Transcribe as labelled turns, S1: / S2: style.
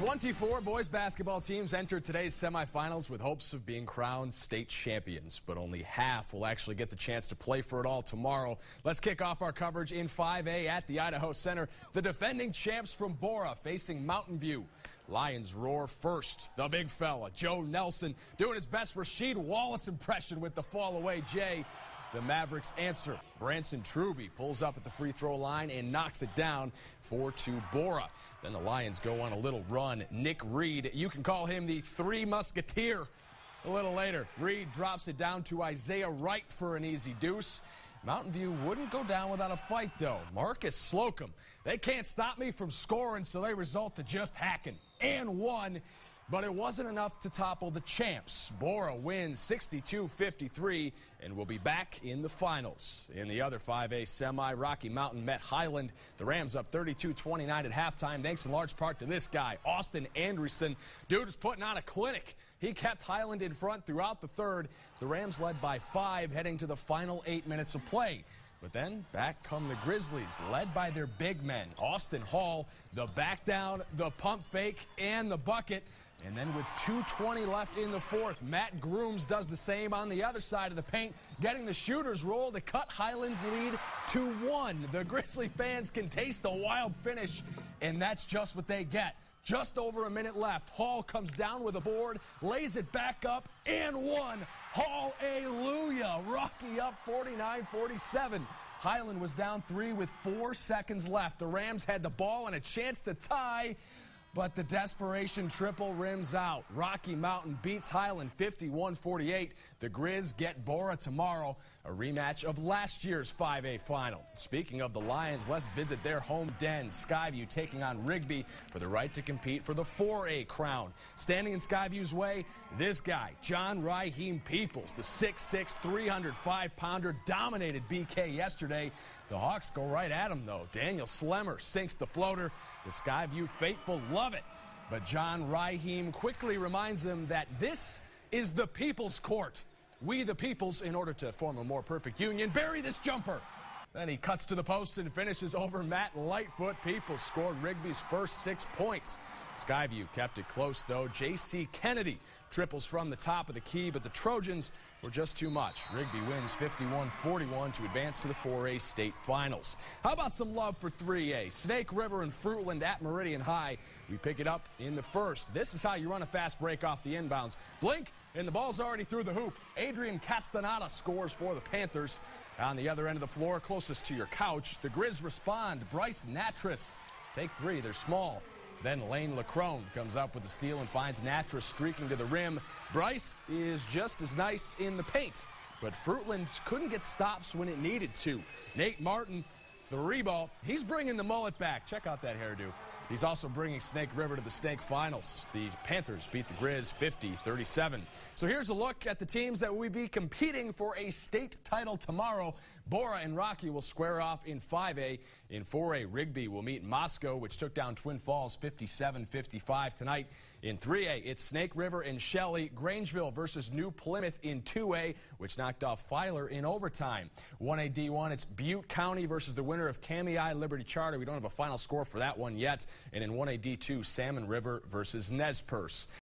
S1: 24 boys basketball teams entered today's semifinals with hopes of being crowned state champions, but only half will actually get the chance to play for it all tomorrow. Let's kick off our coverage in 5A at the Idaho Center. The defending champs from Bora facing Mountain View. Lions roar first. The big fella, Joe Nelson, doing his best Rasheed Wallace impression with the fall away Jay. The Mavericks answer. Branson Truby pulls up at the free throw line and knocks it down 4-2 Bora. Then the Lions go on a little run. Nick Reed, you can call him the Three Musketeer. A little later, Reed drops it down to Isaiah Wright for an easy deuce. Mountain View wouldn't go down without a fight, though. Marcus Slocum. They can't stop me from scoring, so they result to just hacking. And one. But it wasn't enough to topple the champs. Bora wins 62-53 and will be back in the finals. In the other 5A semi, Rocky Mountain met Highland. The Rams up 32-29 at halftime, thanks in large part to this guy, Austin Anderson. Dude is putting on a clinic. He kept Highland in front throughout the third. The Rams led by 5 heading to the final 8 minutes of play. But then back come the Grizzlies, led by their big men, Austin Hall, the back down, the pump fake, and the bucket. And then with 2:20 left in the fourth, Matt Grooms does the same on the other side of the paint, getting the shooter's roll to cut Highland's lead to 1. The Grizzly fans can taste a wild finish, and that's just what they get. Just over a minute left. Hall comes down with a board, lays it back up, and 1. Hallelujah! Rocky up 49-47. Highland was down 3 with 4 seconds left. The Rams had the ball and a chance to tie, but the desperation triple rims out. Rocky Mountain beats Highland 51-48. The Grizz get Bora tomorrow, a rematch of last year's 5A final. Speaking of the Lions, let's visit their home den. Skyview taking on Rigby for the right to compete for the 4A crown. Standing in Skyview's way, this guy, John Raheem Peoples, the 6'6", 305-pounder, dominated BK yesterday. The Hawks go right at him, though. Daniel Slemmer sinks the floater. The Skyview faithful love it. But John Raheem quickly reminds them that this is the people's court. We, the peoples, in order to form a more perfect union, bury this jumper. Then he cuts to the post and finishes over Matt Lightfoot. Peoples scored Rigby's first 6 points. Skyview kept it close, though. J.C. Kennedy triples from the top of the key, but the Trojans were just too much. Rigby wins 51-41 to advance to the 4A state finals. How about some love for 3A? Snake River and Fruitland at Meridian High. We pick it up in the first. This is how you run a fast break off the inbounds. Blink, and the ball's already through the hoop. Adrian Castaneda scores for the Panthers. On the other end of the floor, closest to your couch, the Grizz respond. Bryce Natras take 3. They're small. Then Lane Lacrone comes up with a steal and finds Natras streaking to the rim. Bryce is just as nice in the paint, but Fruitland couldn't get stops when it needed to. Nate Martin, 3-ball. He's bringing the mullet back. Check out that hairdo. He's also bringing Snake River to the Snake Finals. The Panthers beat the Grizz 50-37. So here's a look at the teams that will be competing for a state title tomorrow. Bora and Rocky will square off in 5A. In 4A, Rigby will meet Moscow, which took down Twin Falls 57-55 tonight. In 3A, it's Snake River and Shelley. Grangeville versus New Plymouth in 2A, which knocked off Filer in overtime. 1A D1, it's Butte County versus the winner of KNIN-TV Liberty Charter. We don't have a final score for that one yet. And in 1A D2, Salmon River versus Nez Perce.